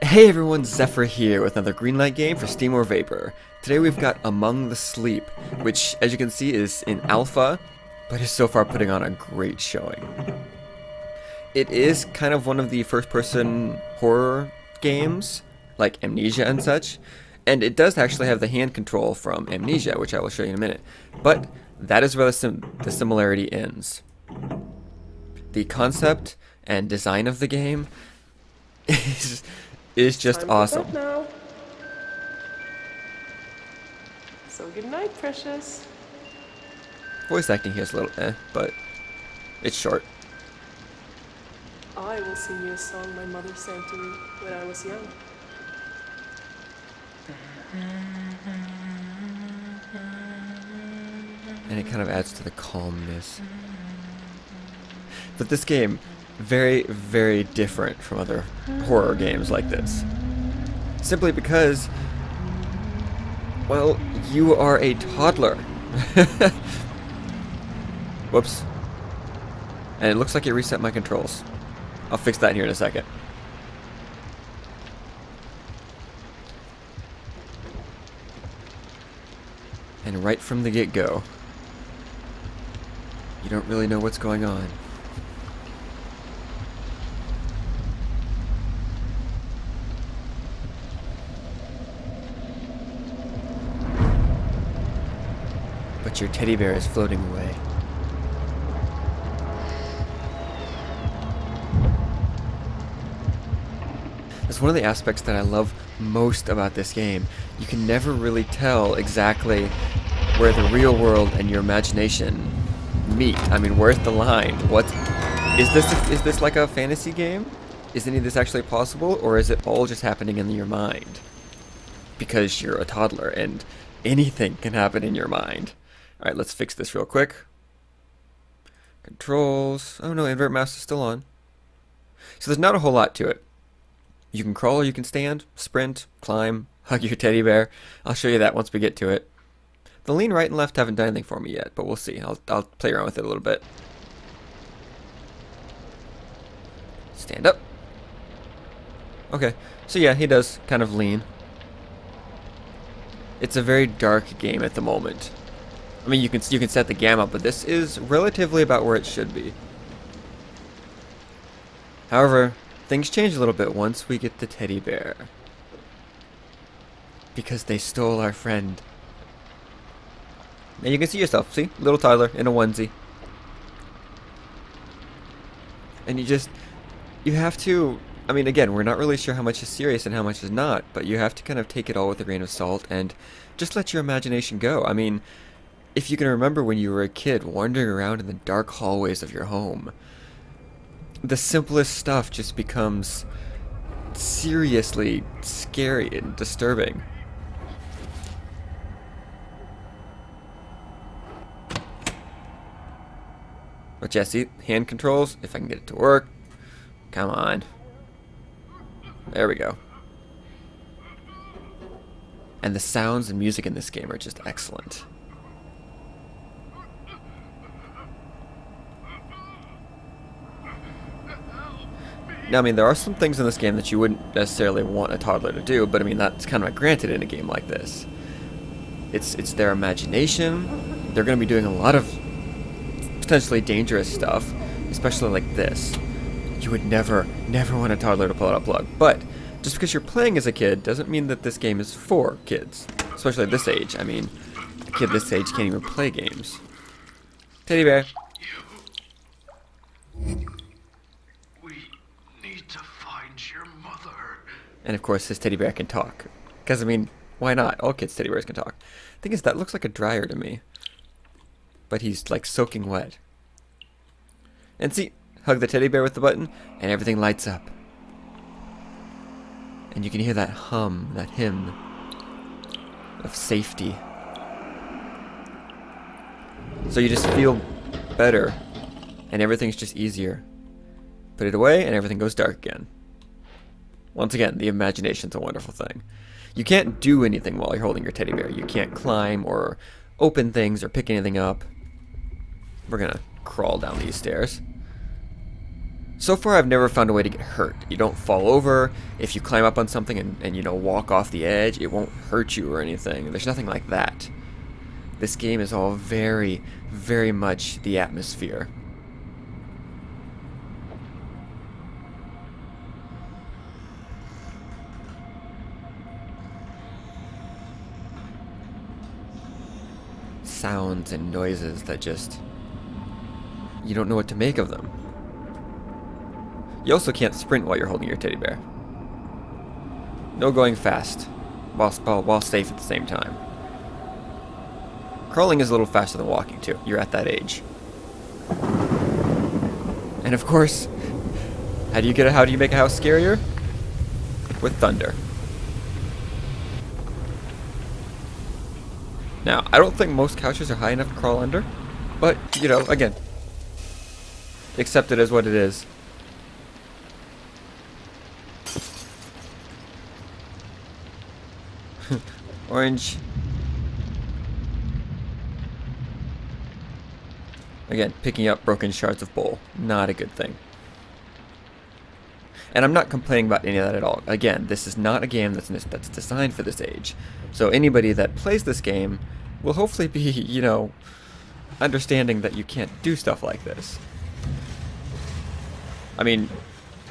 Hey everyone, Zephyr here with another Greenlight game for Steam or Vapor. Today we've got Among the Sleep, which as you can see is in alpha, but is so far putting on a great showing. It is kind of one of the first-person horror games, like Amnesia and such, and it does actually have the hand control from Amnesia, which I will show you in a minute, but that is where the similarity ends. The concept and design of the game is just awesome. Now. So good night, precious. Voice acting here is a little but it's short. I will sing you a song my mother sang to me when I was young. And it kind of adds to the calmness. But this game, very, very different from other horror games like this. Simply because, well, you are a toddler. Whoops. And it looks like it reset my controls. I'll fix that here in a second. And right from the get-go, you don't really know what's going on. But your teddy bear is floating away. That's one of the aspects that I love most about this game. You can never really tell exactly where the real world and your imagination meet. I mean, where's the line? What is this? Is this like a fantasy game? Is any of this actually possible, or is it all just happening in your mind? Because you're a toddler and anything can happen in your mind. Alright, let's fix this real quick. Controls. Oh no, invert mouse is still on. So there's not a whole lot to it. You can crawl, you can stand, sprint, climb, hug your teddy bear. I'll show you that once we get to it. The lean right and left haven't done anything for me yet, but we'll see. I'll play around with it a little bit. Stand up. Okay, so yeah, he does kind of lean. It's a very dark game at the moment. I mean, you can set the gamma, but this is relatively about where it should be. However, things change a little bit once we get the teddy bear. Because they stole our friend. And you can see yourself, see? Little toddler in a onesie. And you have to, I mean, again, we're not really sure how much is serious and how much is not, but you have to kind of take it all with a grain of salt and just let your imagination go. I mean, if you can remember when you were a kid wandering around in the dark hallways of your home, the simplest stuff just becomes seriously scary and disturbing. But Jesse, hand controls, if I can get it to work. Come on. There we go. And the sounds and music in this game are just excellent. Now, I mean, there are some things in this game that you wouldn't necessarily want a toddler to do, but I mean, that's kind of granted in a game like this. It's their imagination. They're going to be doing a lot of potentially dangerous stuff, especially like this. You would never want a toddler to pull out a plug. But just because you're playing as a kid doesn't mean that this game is for kids, especially at this age. I mean, a kid this age can't even play games. Teddy bear. And of course, his teddy bear can talk. Because, I mean, why not? All kids' teddy bears can talk. Thing is, that looks like a dryer to me. But he's, like, soaking wet. And see, hug the teddy bear with the button, and everything lights up. And you can hear that hum, that hymn of safety. So you just feel better, and everything's just easier. Put it away, and everything goes dark again. Once again, the imagination's a wonderful thing. You can't do anything while you're holding your teddy bear. You can't climb or open things or pick anything up. We're gonna crawl down these stairs. So far, I've never found a way to get hurt. You don't fall over. If you climb up on something and you know, walk off the edge, it won't hurt you or anything. There's nothing like that. This game is all very, very much the atmosphere. Sounds and noises that just... you don't know what to make of them. You also can't sprint while you're holding your teddy bear. No going fast, while safe at the same time. Crawling is a little faster than walking too. You're at that age. And of course, how do you make a house scarier? With thunder. Now, I don't think most couches are high enough to crawl under, but, you know, again, accept it as what it is. Orange. Again, picking up broken shards of bowl. Not a good thing. And I'm not complaining about any of that at all. Again, this is not a game that's designed for this age. So anybody that plays this game will hopefully be, you know, understanding that you can't do stuff like this. I mean,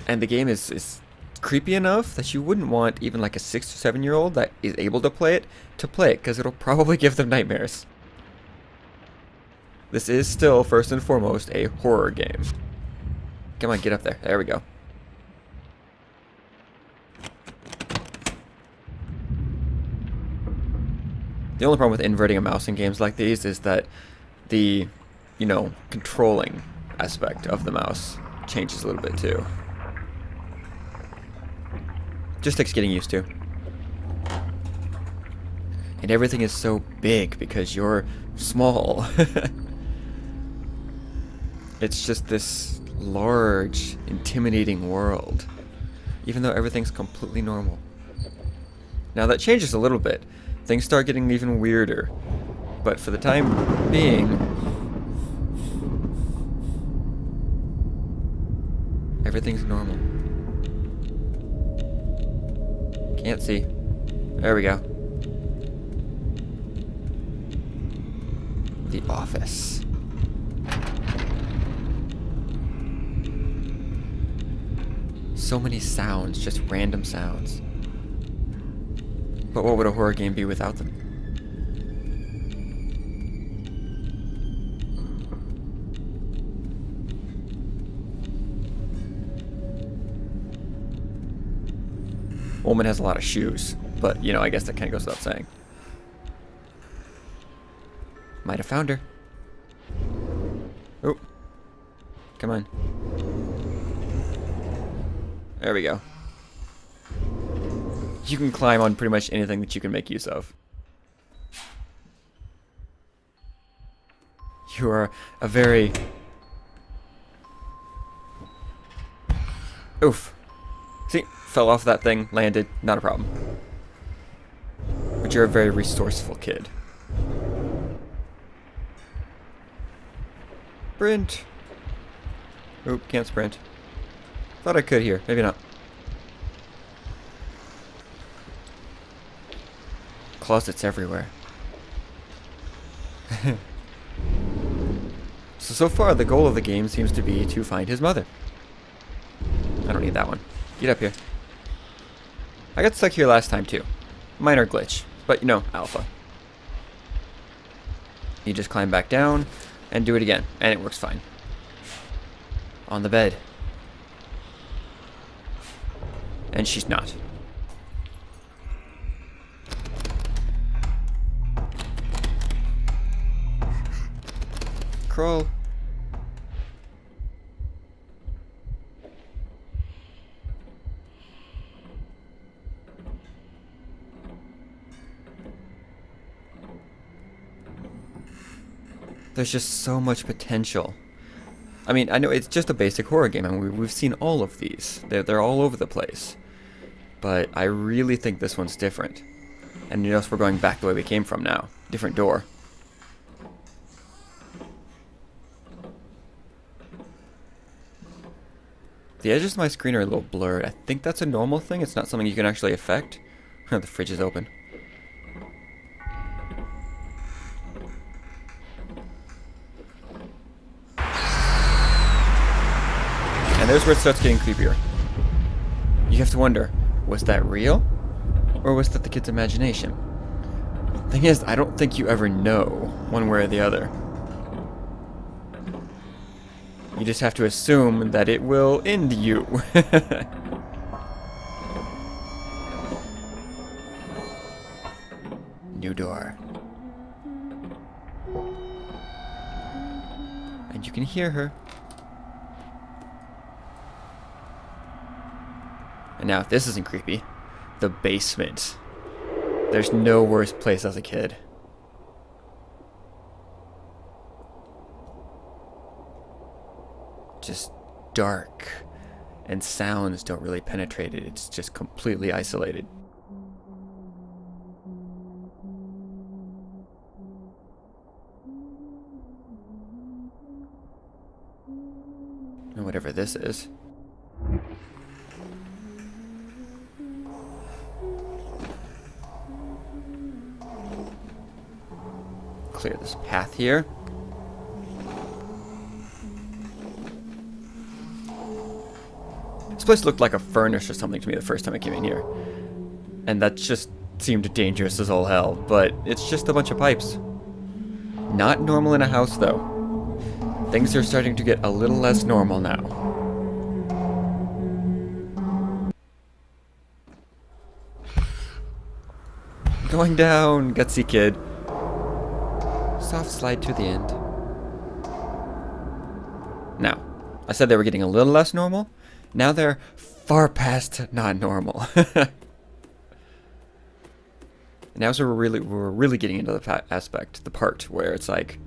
and the game is creepy enough that you wouldn't want even like a 6 or 7 year old that is able to play it, because it'll probably give them nightmares. This is still, first and foremost, a horror game. Come on, get up there. There we go. The only problem with inverting a mouse in games like these is that the, you know, controlling aspect of the mouse changes a little bit too. Just takes getting used to. And everything is so big because you're small. It's just this large, intimidating world, even though everything's completely normal. Now that changes a little bit. Things start getting even weirder. But for the time being, everything's normal. Can't see. There we go. The office. So many sounds, just random sounds. But what would a horror game be without them? Woman has a lot of shoes, but, you know, I guess that kind of goes without saying. Might have found her. Oh. Come on. There we go. You can climb on pretty much anything that you can make use of. You are a very... Oof. See? Fell off that thing, landed, not a problem. But you're a very resourceful kid. Sprint! Oop, can't sprint. Thought I could here, maybe not. Closets everywhere. So far, the goal of the game seems to be to find his mother. I don't need that one. Get up here. I got stuck here last time too. Minor glitch, but you know, alpha. You just climb back down and do it again, and it works fine. On the bed. And she's not. Crawl. There's just so much potential. I mean, I know it's just a basic horror game, and we've seen all of these. They're all over the place. But I really think this one's different. And you notice we're going back the way we came from now. Different door. The edges of my screen are a little blurred. I think that's a normal thing. It's not something you can actually affect. The fridge is open. And there's where it starts getting creepier. You have to wonder, was that real? Or was that the kid's imagination? Thing is, I don't think you ever know one way or the other. You just have to assume that it will end you. New door. And you can hear her. And now, if this isn't creepy, the basement. There's no worse place as a kid. Just dark, and sounds don't really penetrate it. It's just completely isolated. And whatever this is. Clear this path here. This place looked like a furnace or something to me the first time I came in here. And that just seemed dangerous as all hell, but it's just a bunch of pipes. Not normal in a house, though. Things are starting to get a little less normal now. Going down, gutsy kid. Soft slide to the end. Now, I said they were getting a little less normal. Now they're far past not normal. Now so we're really getting into the aspect, the part where it's like,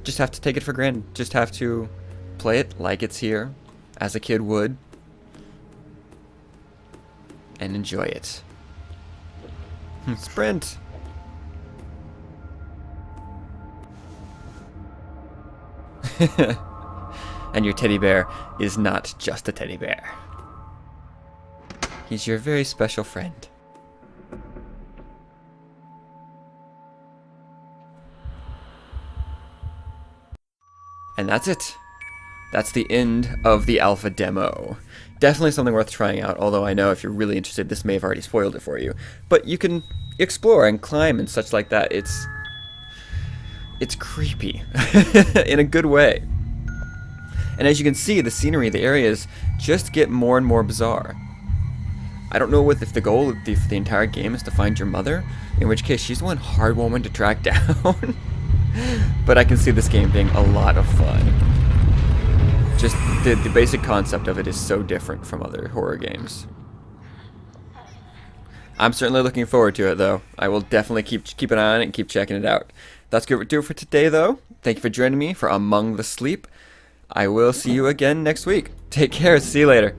just have to take it for granted. Just have to play it like it's here, as a kid would, and enjoy it. Sprint. And your teddy bear is not just a teddy bear. He's your very special friend. And that's it. That's the end of the alpha demo. Definitely something worth trying out, although I know if you're really interested, this may have already spoiled it for you. But you can explore and climb and such like that. It's creepy in a good way. And as you can see, the scenery, the areas just get more and more bizarre. I don't know if the goal of the entire game is to find your mother, in which case she's one hard woman to track down. But I can see this game being a lot of fun. Just the basic concept of it is so different from other horror games. I'm certainly looking forward to it, though. I will definitely keep an eye on it and keep checking it out. That's going to do it for today, though. Thank you for joining me for Among the Sleep. I will see you again next week. Take care. See you later.